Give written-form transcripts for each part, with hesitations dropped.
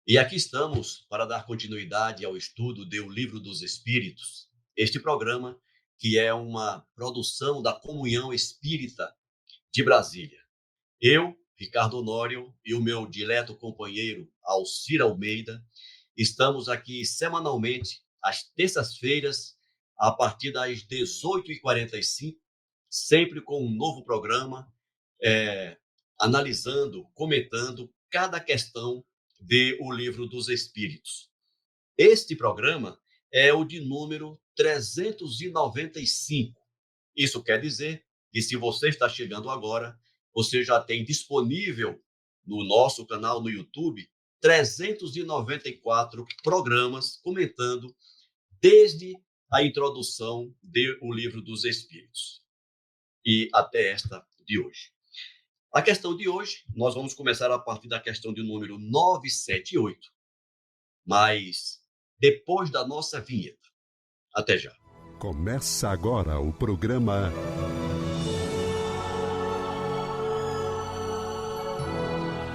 E aqui estamos para dar continuidade ao estudo do Livro dos Espíritos, este programa que é uma produção da Comunhão Espírita de Brasília. Eu, Ricardo Honório, e o meu dileto companheiro Alcir Almeida, estamos aqui semanalmente, às terças-feiras, a partir das 18h45, sempre com um novo programa, é, analisando, comentando cada questão do Livro dos Espíritos. Este programa é o de número 395. Isso quer dizer que, se você está chegando agora, você já tem disponível no nosso canal no YouTube 394 programas comentando desde a introdução do Livro dos Espíritos e até esta de hoje. A questão de hoje, nós vamos começar a partir da questão de número 978, mas depois da nossa vinheta. Até já. Começa agora o programa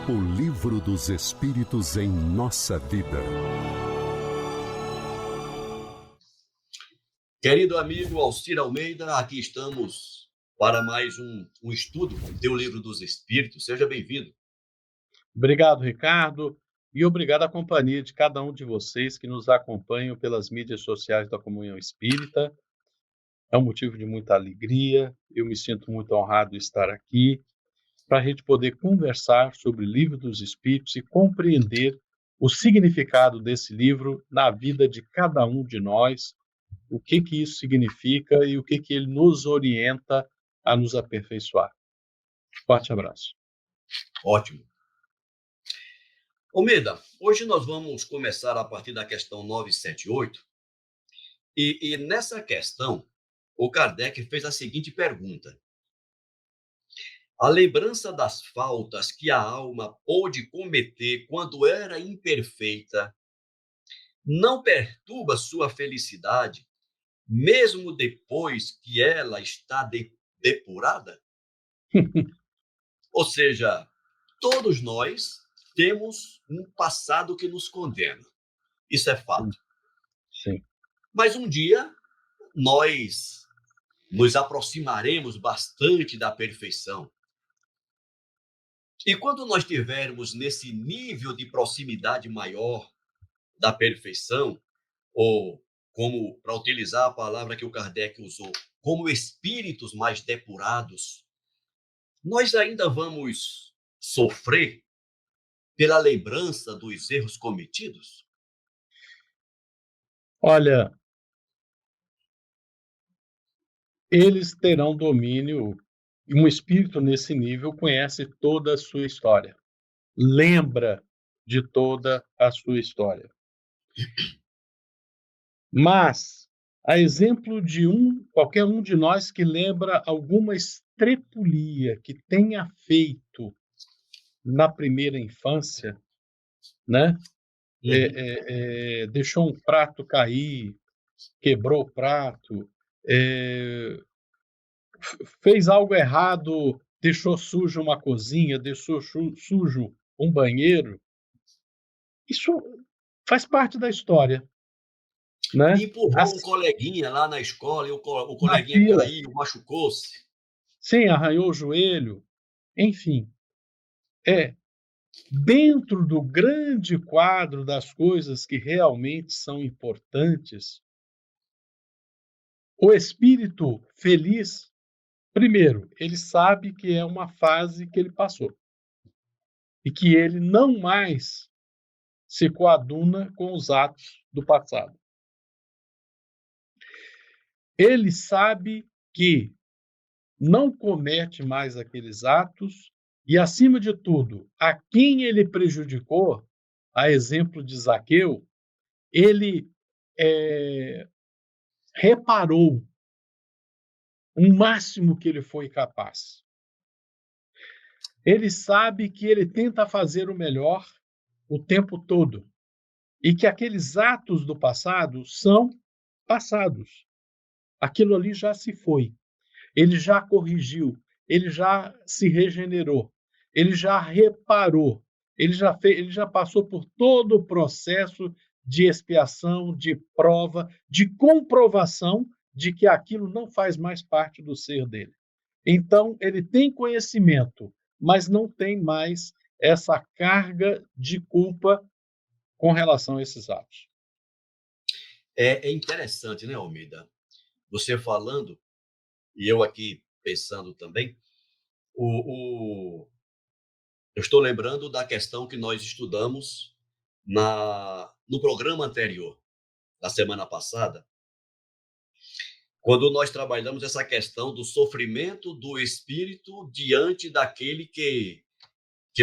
O Livro dos Espíritos em Nossa Vida. Querido amigo Alcir Almeida, aqui estamos para mais um estudo do Livro dos Espíritos. Seja bem-vindo. Obrigado, Ricardo, e obrigado à companhia de cada um de vocês que nos acompanham pelas mídias sociais da Comunhão Espírita. É um motivo de muita alegria, eu me sinto muito honrado de estar aqui para a gente poder conversar sobre o Livro dos Espíritos e compreender o significado desse livro na vida de cada um de nós, o que isso significa e o que ele nos orienta a nos aperfeiçoar. Forte abraço. Ótimo. Almeida, hoje nós vamos começar a partir da questão 978. E nessa questão, o Kardec fez a seguinte pergunta: a lembrança das faltas que a alma pôde cometer quando era imperfeita não perturba sua felicidade, mesmo depois que ela está depurada? Ou seja, todos nós temos um passado que nos condena. Isso é fato. Sim. Mas um dia nós nos aproximaremos bastante da perfeição. E quando nós tivermos nesse nível de proximidade maior da perfeição, ou como, para utilizar a palavra que o Kardec usou, como espíritos mais depurados, nós ainda vamos sofrer pela lembrança dos erros cometidos? Olha, eles terão domínio, e um espírito nesse nível conhece toda a sua história, lembra de toda a sua história. Mas, a exemplo de qualquer um de nós que lembra alguma estrepulia que tenha feito na primeira infância, né? Deixou um prato cair, quebrou o prato, fez algo errado, deixou sujo uma cozinha, deixou sujo um banheiro. Isso faz parte da história, né? Empurrou um coleguinha lá na escola e o Na coleguinha fila, caiu, machucou-se. sim, arranhou o joelho, enfim. Dentro do grande quadro das coisas que realmente são importantes, o espírito feliz, primeiro, ele sabe que é uma fase que ele passou e que ele não mais se coaduna com os atos do passado. Ele sabe que não comete mais aqueles atos e, acima de tudo, a quem ele prejudicou, a exemplo de Zaqueu, ele reparou o máximo que ele foi capaz. Ele sabe que ele tenta fazer o melhor o tempo todo e que aqueles atos do passado são passados. Aquilo ali já se foi. Ele já corrigiu, ele já se regenerou, ele já reparou, ele já passou por todo o processo de expiação, de prova, de comprovação de que aquilo não faz mais parte do ser dele. Então, ele tem conhecimento, mas não tem mais essa carga de culpa com relação a esses atos. É interessante, né, Almeida? Você falando, e eu aqui pensando também, eu estou lembrando da questão que nós estudamos no programa anterior, da semana passada, quando nós trabalhamos essa questão do sofrimento do espírito diante daquele que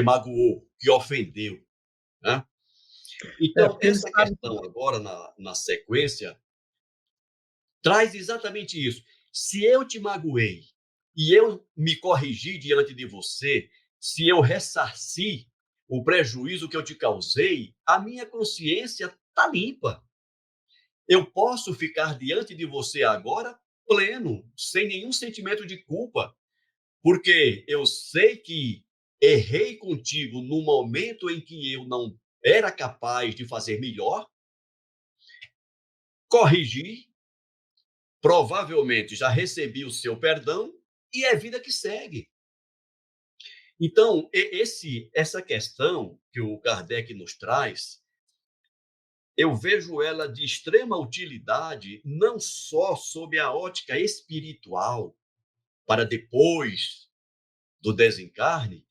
magoou, que ofendeu, né? Então, Porque ele essa sabe. questão agora, na sequência, traz exatamente isso. Se eu te magoei e eu me corrigi diante de você, se eu ressarci o prejuízo que eu te causei, a minha consciência está limpa. Eu posso ficar diante de você agora pleno, sem nenhum sentimento de culpa, porque eu sei que errei contigo no momento em que eu não era capaz de fazer melhor, corrigi, provavelmente já recebi o seu perdão e é vida que segue. Então, essa questão que o Kardec nos traz, eu vejo ela de extrema utilidade, não só sob a ótica espiritual, para depois do desencarne,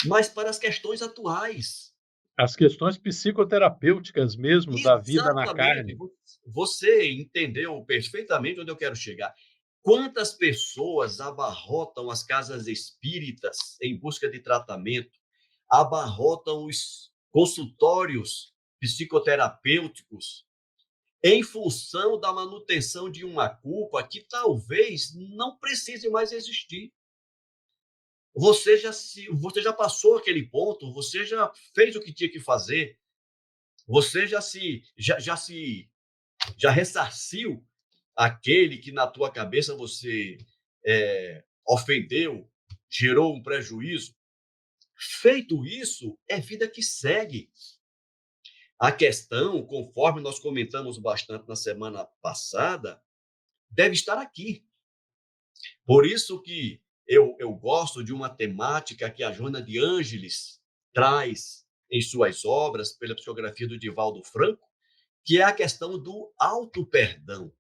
mas para as questões atuais. As questões psicoterapêuticas mesmo da vida na Exatamente. carne. Você entendeu perfeitamente onde eu quero chegar. Quantas pessoas abarrotam as casas espíritas em busca de tratamento, abarrotam os consultórios psicoterapêuticos em função da manutenção de uma culpa que talvez não precise mais existir. Você já passou aquele ponto, você já fez o que tinha que fazer, você já ressarciu aquele que na tua cabeça você ofendeu, gerou um prejuízo. Feito isso, é vida que segue. A questão, conforme nós comentamos bastante na semana passada, deve estar aqui. Por isso que eu gosto de uma temática que a Joana de Ângeles traz em suas obras, pela psicografia do Divaldo Franco, que é a questão do auto-perdão.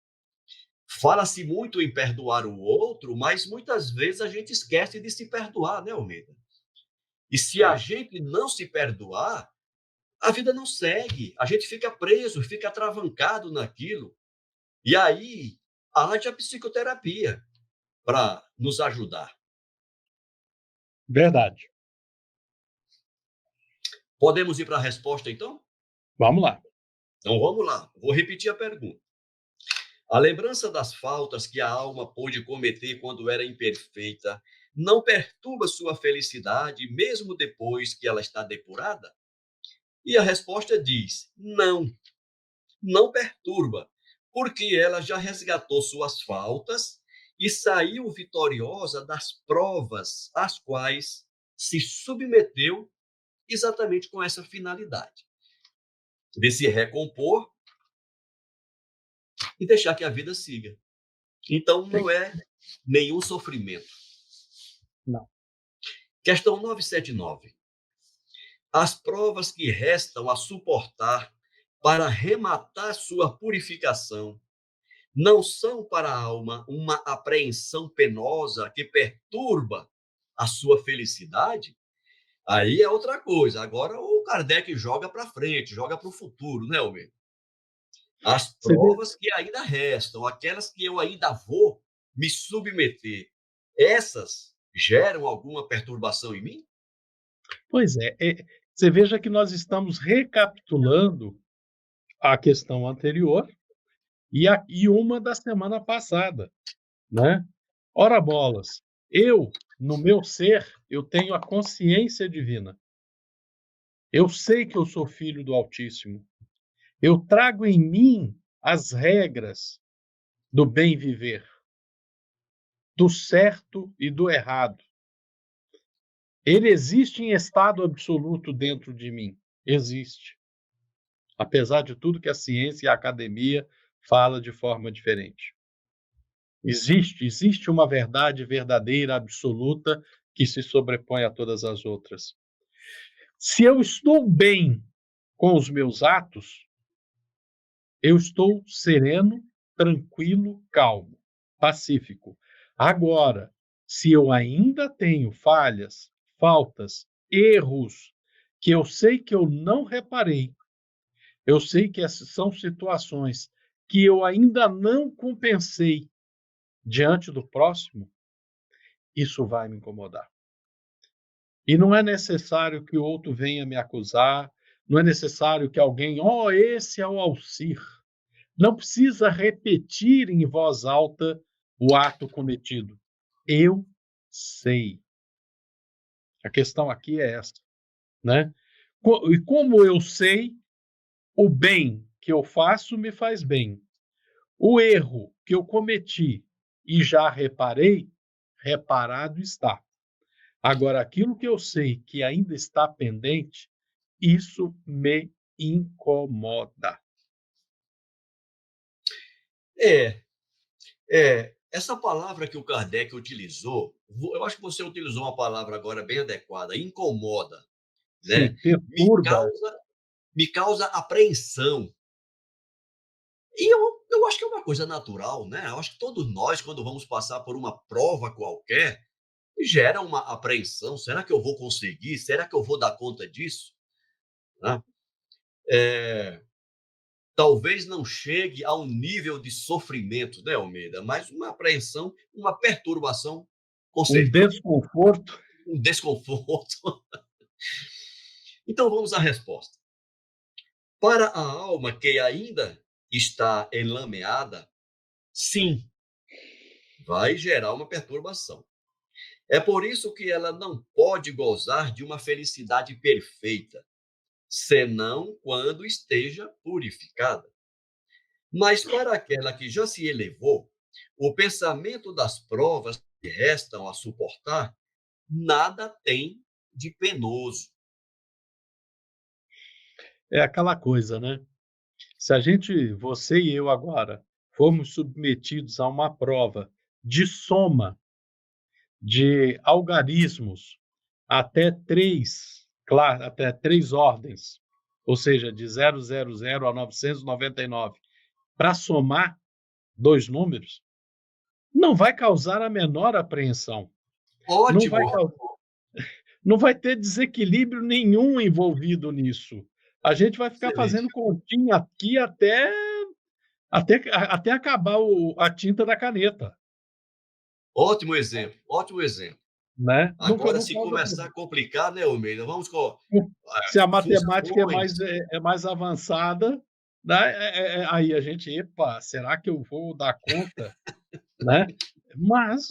Fala-se muito em perdoar o outro, mas muitas vezes a gente esquece de se perdoar, né, Almeida? E se a gente não se perdoar, a vida não segue. A gente fica preso, fica atravancado naquilo. E aí, haja a psicoterapia para nos ajudar. Verdade. Podemos ir para a resposta, então? Vamos lá. Então, vamos lá. Vou repetir a pergunta. A lembrança das faltas que a alma pôde cometer quando era imperfeita não perturba sua felicidade, mesmo depois que ela está depurada? E a resposta diz: não, não perturba, porque ela já resgatou suas faltas e saiu vitoriosa das provas às quais se submeteu exatamente com essa finalidade de se recompor e deixar que a vida siga. Então, não é nenhum sofrimento. Não. Questão 979. As provas que restam a suportar para arrematar sua purificação não são para a alma uma apreensão penosa que perturba a sua felicidade? Aí é outra coisa. Agora o Kardec joga para frente, joga para o futuro, né, Almeida? As Você vê. provas que ainda restam, aquelas que eu ainda vou me submeter, essas geram alguma perturbação em mim? Pois é, você veja que nós estamos recapitulando a questão anterior e uma da semana passada, né. Ora bolas, eu, no meu ser, eu tenho a consciência divina. Eu sei que eu sou filho do Altíssimo. Eu trago em mim as regras do bem viver, do certo e do errado. Ele existe em estado absoluto dentro de mim. Existe. Apesar de tudo que a ciência e a academia fala de forma diferente. Existe uma verdade verdadeira, absoluta, que se sobrepõe a todas as outras. Se eu estou bem com os meus atos, eu estou sereno, tranquilo, calmo, pacífico. Agora, se eu ainda tenho falhas, faltas, erros, que eu sei que eu não reparei, eu sei que essas são situações que eu ainda não compensei diante do próximo, isso vai me incomodar. E não é necessário que o outro venha me acusar, não é necessário que alguém, esse é o Alcir. Não precisa repetir em voz alta o ato cometido. Eu sei. A questão aqui é essa, né? E como eu sei, o bem que eu faço me faz bem. O erro que eu cometi e já reparei, reparado está. Agora, aquilo que eu sei que ainda está pendente, isso me incomoda. É, essa palavra que o Kardec utilizou, eu acho que você utilizou uma palavra agora bem adequada, incomoda, Sim, né? Me perturba. causa, me causa apreensão. E eu acho que é uma coisa natural, né? Eu acho que todos nós, quando vamos passar por uma prova qualquer, gera uma apreensão. Será que eu vou conseguir? Será que eu vou dar conta disso? Né? É, talvez não chegue a um nível de sofrimento, né, Almeida? Mas uma apreensão, uma perturbação, com Um certeza, desconforto. um desconforto. Então vamos à resposta. Para a alma que ainda está enlameada, sim, vai gerar uma perturbação. É por isso que ela não pode gozar de uma felicidade perfeita, senão quando esteja purificada. Mas para aquela que já se elevou, o pensamento das provas que restam a suportar nada tem de penoso. É aquela coisa, né? Se a gente, você e eu agora, formos submetidos a uma prova de soma de algarismos até três ordens, ou seja, de 000 a 999, para somar dois números, não vai causar a menor apreensão. Não vai, Ótimo, não vai ter desequilíbrio nenhum envolvido nisso. A gente vai ficar excelente. fazendo continha aqui até acabar a tinta da caneta, Ótimo exemplo, ótimo exemplo. né? Agora, Não se causa começar a problema. complicar, né, Almeida? Vamos com Se a matemática funções. é mais avançada, né? Aí a gente, epa, será que eu vou dar conta, né? Mas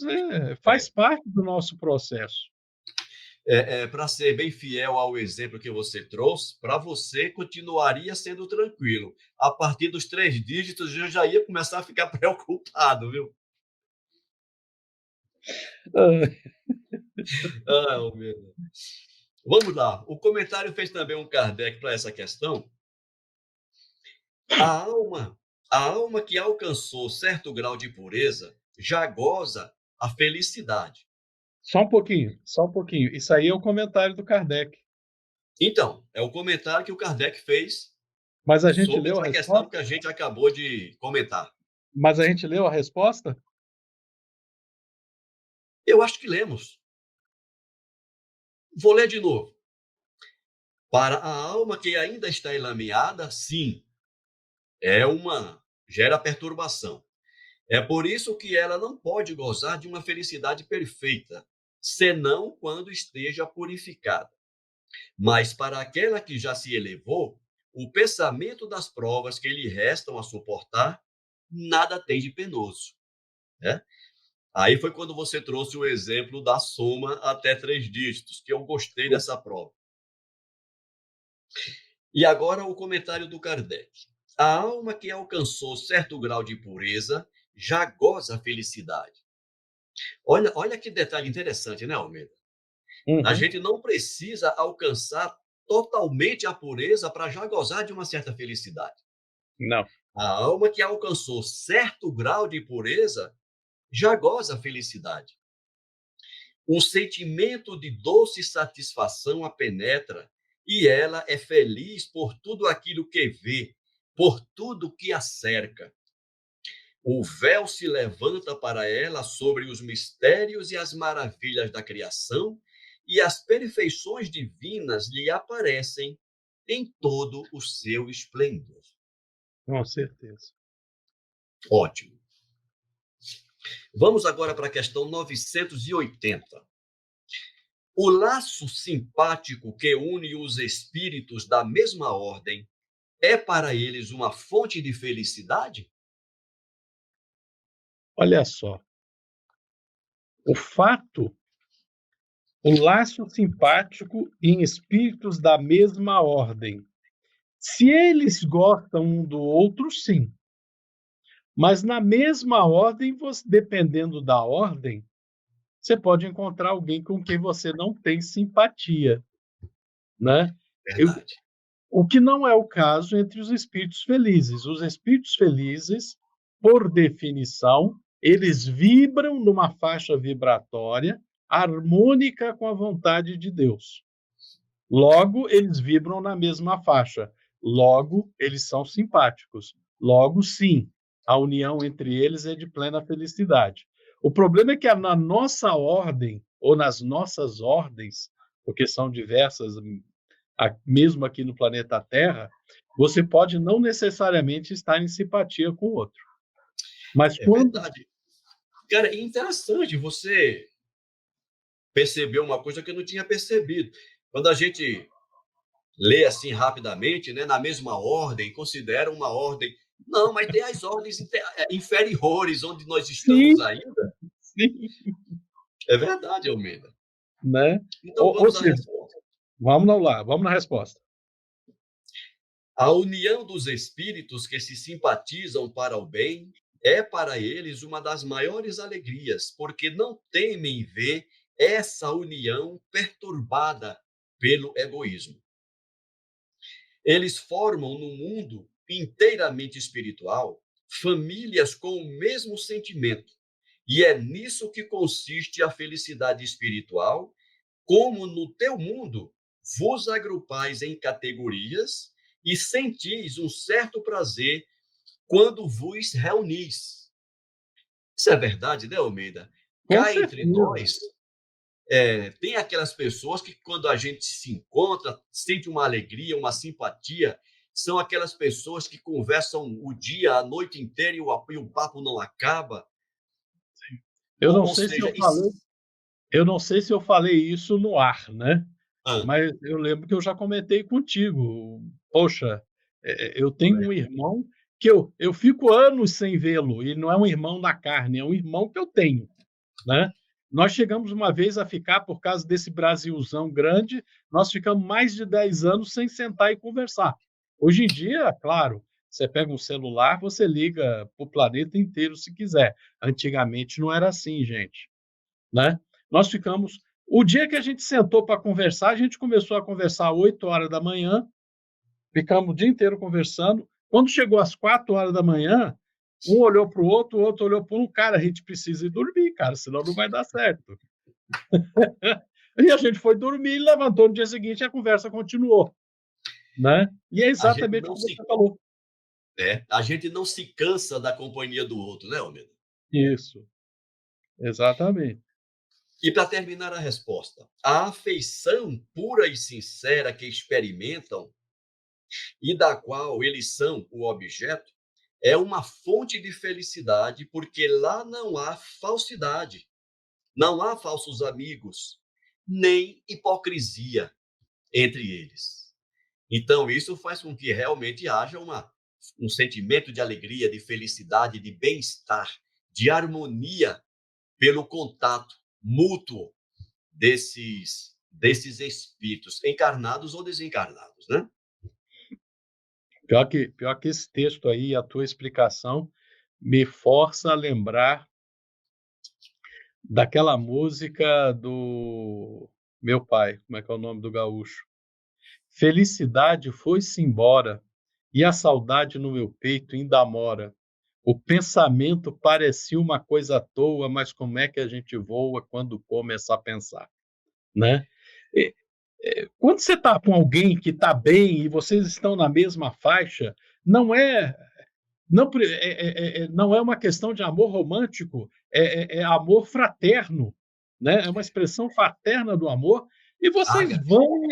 faz É, parte do nosso processo. para ser bem fiel ao exemplo que você trouxe, para você continuaria sendo tranquilo. A partir dos 3 dígitos, eu já ia começar a ficar preocupado, viu? Ah, Ah, Almeida. Vamos lá. O comentário fez também um Kardec para essa questão. A alma, a alma que alcançou certo grau de pureza já goza a felicidade. só um pouquinho, só um pouquinho. Isso aí é o comentário do Kardec. Então, é o comentário que o Kardec fez Mas a gente sobre leu a essa questão resposta? que a gente acabou de comentar. Mas a gente leu a resposta? Eu acho que lemos. Vou ler de novo. Para a alma que ainda está enlameada, sim, gera perturbação. É por isso que ela não pode gozar de uma felicidade perfeita, senão quando esteja purificada. Mas para aquela que já se elevou, o pensamento das provas que lhe restam a suportar, nada tem de penoso. Né? Aí foi quando você trouxe o exemplo da soma até 3 dígitos, que eu gostei dessa prova. E agora o comentário do Kardec. A alma que alcançou certo grau de pureza já goza a felicidade. Olha que detalhe interessante, né, Almeida? A Uhum. gente não precisa alcançar totalmente a pureza para já gozar de uma certa felicidade. Não. A alma que alcançou certo grau de pureza já goza a felicidade. Um sentimento de doce satisfação a penetra e ela é feliz por tudo aquilo que vê, por tudo que a cerca. O véu se levanta para ela sobre os mistérios e as maravilhas da criação, e as perfeições divinas lhe aparecem em todo o seu esplendor. Com certeza. Ótimo. Vamos agora para a questão 980. O laço simpático que une os espíritos da mesma ordem é para eles uma fonte de felicidade? Olha só, o fato o laço simpático em espíritos da mesma ordem. Se eles gostam um do outro, sim. Mas na mesma ordem, dependendo da ordem, você pode encontrar alguém com quem você não tem simpatia, né? Eu- Verdade. o que não é o caso entre os espíritos felizes. Os espíritos felizes, por definição, eles vibram numa faixa vibratória harmônica com a vontade de Deus. Logo, eles vibram na mesma faixa. Logo, eles são simpáticos. Logo, sim, a união entre eles é de plena felicidade. O problema é que na nossa ordem, ou nas nossas ordens, porque são diversas, mesmo aqui no planeta Terra, você pode não necessariamente estar em simpatia com o outro. Mas É quando. verdade. Cara, é interessante você perceber uma coisa que eu não tinha percebido. Quando a gente lê assim rapidamente, né, na mesma ordem, considera uma ordem. Não, mas tem as ordens inferiores onde nós estamos Sim, ainda. sim, É verdade, Almeida. né? Então Ou vamos à seja, resposta. vamos lá, vamos na resposta. A união dos espíritos que se simpatizam para o bem é para eles uma das maiores alegrias, porque não temem ver essa união perturbada pelo egoísmo. Eles formam no mundo inteiramente espiritual famílias com o mesmo sentimento. E é nisso que consiste a felicidade espiritual, como no teu mundo vos agrupais em categorias e sentis um certo prazer quando vos reunis. Isso é verdade, né, Almeida? Com Cá entre certeza. nós, tem aquelas pessoas que, quando a gente se encontra, sente uma alegria, uma simpatia. São aquelas pessoas que conversam o dia, a noite inteira e o papo não acaba. Eu não Ou sei se eu seja, falei Eu não sei se eu falei isso no ar, né, ah, mas eu lembro que eu já comentei contigo. Poxa, eu tenho um irmão que eu fico anos sem vê-lo, e não é um irmão na carne, é um irmão que eu tenho, né. Nós chegamos uma vez a ficar, por causa desse Brasilzão grande, nós ficamos mais de 10 anos sem sentar e conversar. Hoje em dia, claro, você pega um celular, você liga para o planeta inteiro se quiser. Antigamente não era assim, gente, né? Nós ficamos. O dia que a gente sentou para conversar, a gente começou a conversar às 8 horas da manhã, ficamos o dia inteiro conversando. Quando chegou às 4 horas da manhã, um olhou para o outro olhou para um, cara, a gente precisa ir dormir, cara, senão não vai dar certo. E a gente foi dormir e levantou no dia seguinte e a conversa continuou, né? E é a gente exatamente o não que se, você falou. a gente não se cansa da companhia do outro, né, Almeida? Isso, exatamente. E para terminar a resposta, a afeição pura e sincera que experimentam e da qual eles são o objeto é uma fonte de felicidade, porque lá não há falsidade, não há falsos amigos, nem hipocrisia entre eles. Então, isso faz com que realmente haja um sentimento de alegria, de felicidade, de bem-estar, de harmonia pelo contato mútuo desses espíritos, encarnados ou desencarnados, né? Pior que esse texto aí, a tua explicação, me força a lembrar daquela música do Meu pai, como é que é o nome do gaúcho? Felicidade foi-se embora, e a saudade no meu peito ainda mora. O pensamento parecia uma coisa à toa, mas como é que a gente voa quando começa a pensar, né? E, quando você está com alguém que está bem e vocês estão na mesma faixa, não é não é uma questão de amor romântico, é amor fraterno, né? É uma expressão fraterna do amor, e vocês Ágape, vão.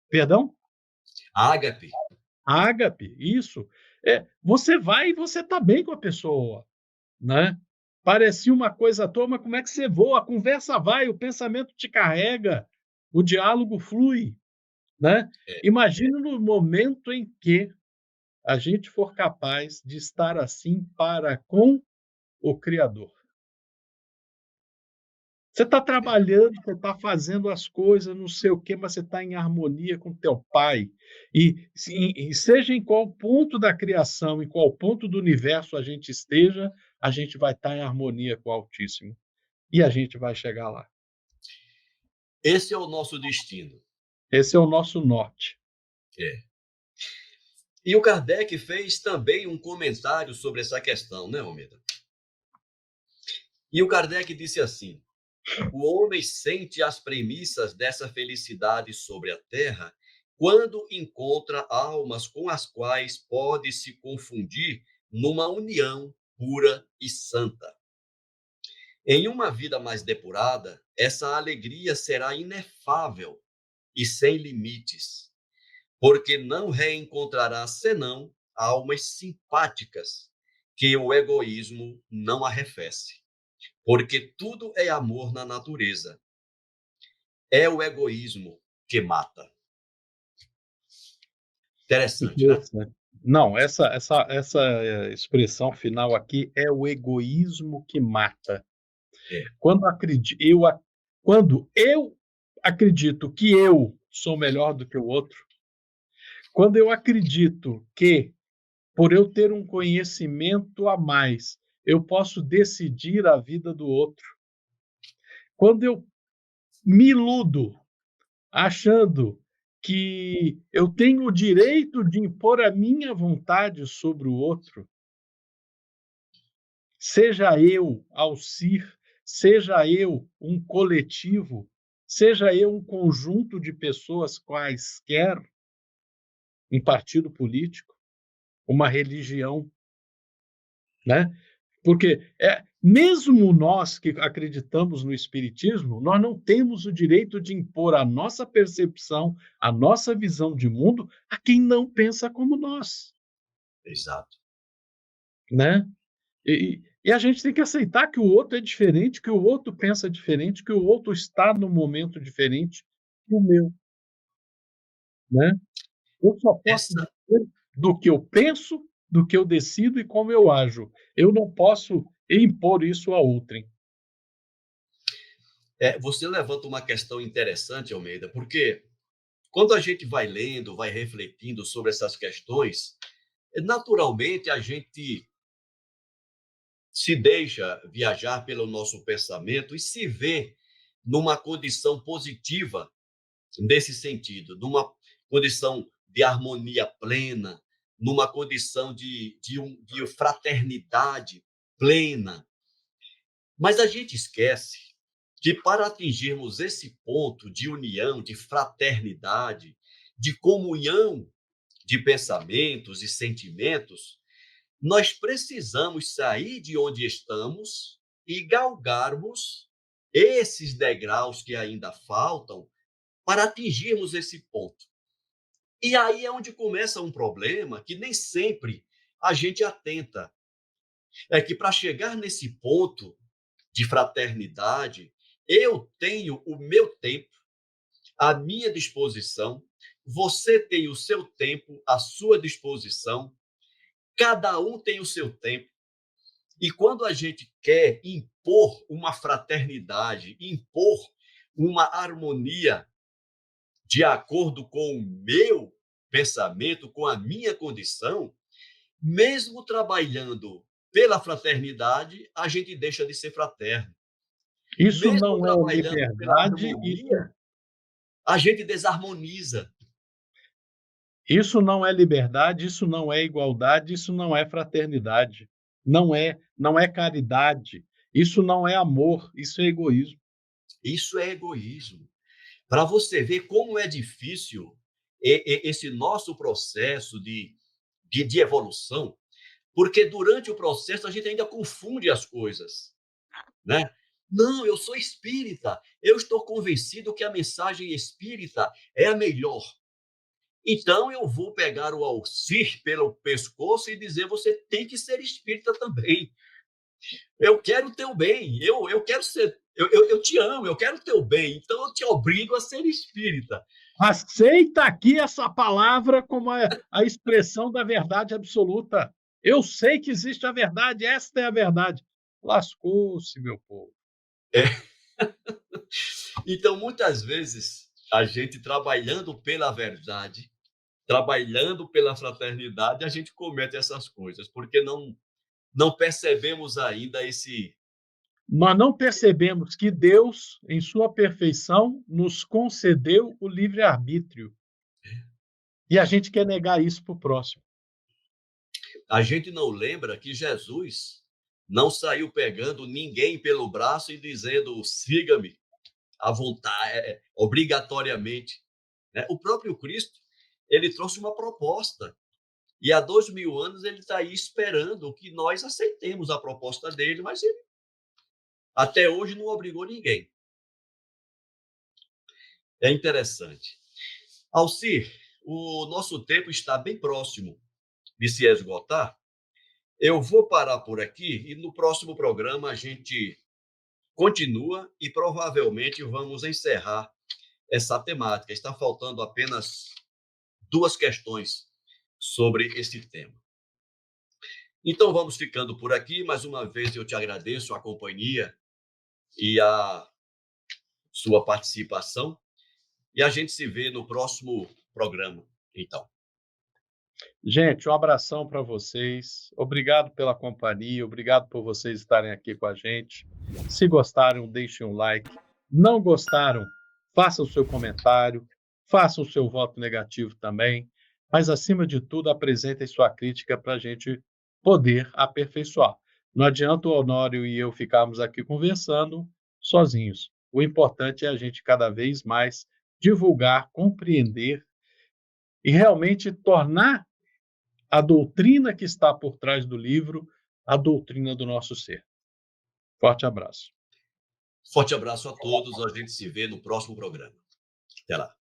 Perdão? ágape. Ágape, isso. Você vai e você está bem com a pessoa, né? Parecia uma coisa à toa, mas como é que você voa? A conversa vai, o pensamento te carrega, o diálogo flui, né? É, Imagina no momento em que a gente for capaz de estar assim para com o Criador. Você está é. trabalhando, você está fazendo as coisas, não sei o quê, mas você está em harmonia com teu pai. E seja em qual ponto da criação, em qual ponto do universo a gente esteja, a gente vai estar em harmonia com o Altíssimo. E a gente vai chegar lá. Esse é o nosso destino. Esse é o nosso norte. É. E o Kardec fez também um comentário sobre essa questão, né, Almeida? E o Kardec disse assim: o homem sente as premissas dessa felicidade sobre a terra quando encontra almas com as quais pode se confundir numa união pura e santa. Em uma vida mais depurada, essa alegria será inefável e sem limites, porque não reencontrará senão almas simpáticas que o egoísmo não arrefece, porque tudo é amor na natureza. É o egoísmo que mata. Interessante, né? Interessante. Não, essa expressão final aqui é o egoísmo que mata. É, Quando eu acredito que eu sou melhor do que o outro, quando eu acredito que, por eu ter um conhecimento a mais, eu posso decidir a vida do outro, quando eu me iludo achando que eu tenho o direito de impor a minha vontade sobre o outro, seja eu, Alcir, seja eu um coletivo, seja eu um conjunto de pessoas quaisquer, um partido político, uma religião, né? Porque mesmo nós que acreditamos no espiritismo, nós não temos o direito de impor a nossa percepção, a nossa visão de mundo a quem não pensa como nós, exato. né? E a gente tem que aceitar que o outro é diferente, que o outro pensa diferente, que o outro está num momento diferente do meu, né? Eu só posso Essa, dizer do que eu penso, do que eu decido e como eu ajo. Eu não posso impor isso a outrem. você levanta uma questão interessante, Almeida, porque quando a gente vai lendo, vai refletindo sobre essas questões, naturalmente a gente se deixa viajar pelo nosso pensamento e se vê numa condição positiva nesse sentido, numa condição de harmonia plena, numa condição de fraternidade plena. Mas a gente esquece que para atingirmos esse ponto de união, de fraternidade, de comunhão de pensamentos e sentimentos, nós precisamos sair de onde estamos e galgarmos esses degraus que ainda faltam para atingirmos esse ponto. E aí é onde começa um problema que nem sempre a gente atenta. É que para chegar nesse ponto de fraternidade, eu tenho o meu tempo à minha disposição, você tem o seu tempo à sua disposição, cada um tem o seu tempo. E quando a gente quer impor uma fraternidade, impor uma harmonia de acordo com o meu pensamento, com a minha condição, mesmo trabalhando pela fraternidade, a gente deixa de ser fraterno. Isso Mesmo não é trabalhando pela liberdade, isso harmonia, A gente desarmoniza. Isso não é liberdade, isso não é igualdade, isso não é fraternidade, não é caridade, isso não é amor, isso é egoísmo. Isso é egoísmo. Para você ver como é difícil esse nosso processo de evolução, porque durante o processo a gente ainda confunde as coisas, né? Não, eu sou espírita, eu estou convencido que a mensagem espírita é a melhor. Então eu vou pegar o Alcir pelo pescoço e dizer: você tem que ser espírita também. Eu quero o teu bem, eu quero ser, eu te amo, eu quero o teu bem, então eu te obrigo a ser espírita. Aceita aqui essa palavra como a expressão da verdade absoluta. Eu sei que existe a verdade, esta é a verdade. Lascou-se, meu povo. Então, muitas vezes, a gente trabalhando pela verdade, trabalhando pela fraternidade, a gente comete essas coisas, porque não percebemos ainda esse. Nós não percebemos que Deus, em sua perfeição, nos concedeu o livre-arbítrio. E a gente quer negar isso para o próximo. A gente não lembra que Jesus não saiu pegando ninguém pelo braço e dizendo: siga-me à vontade, obrigatoriamente. Né? O próprio Cristo, ele trouxe uma proposta. E há 2000 anos ele está aí esperando que nós aceitemos a proposta dele, mas ele até hoje não obrigou ninguém. É interessante. Alcir, o nosso tempo está bem próximo de se esgotar. Eu vou parar por aqui e no próximo programa a gente continua e provavelmente vamos encerrar essa temática. Está faltando apenas 2 questões sobre esse tema. Então vamos ficando por aqui. Mais uma vez eu te agradeço a companhia e a sua participação. E a gente se vê no próximo programa, então. Gente, um abração para vocês. Obrigado pela companhia, obrigado por vocês estarem aqui com a gente. Se gostaram, deixem um like. Não gostaram, façam o seu comentário, façam o seu voto negativo também. Mas, acima de tudo, apresentem sua crítica para a gente poder aperfeiçoar. Não adianta o Honório e eu ficarmos aqui conversando sozinhos. O importante é a gente cada vez mais divulgar, compreender e realmente tornar a doutrina que está por trás do livro, a doutrina do nosso ser. Forte abraço. Forte abraço a todos. A gente se vê no próximo programa. Até lá.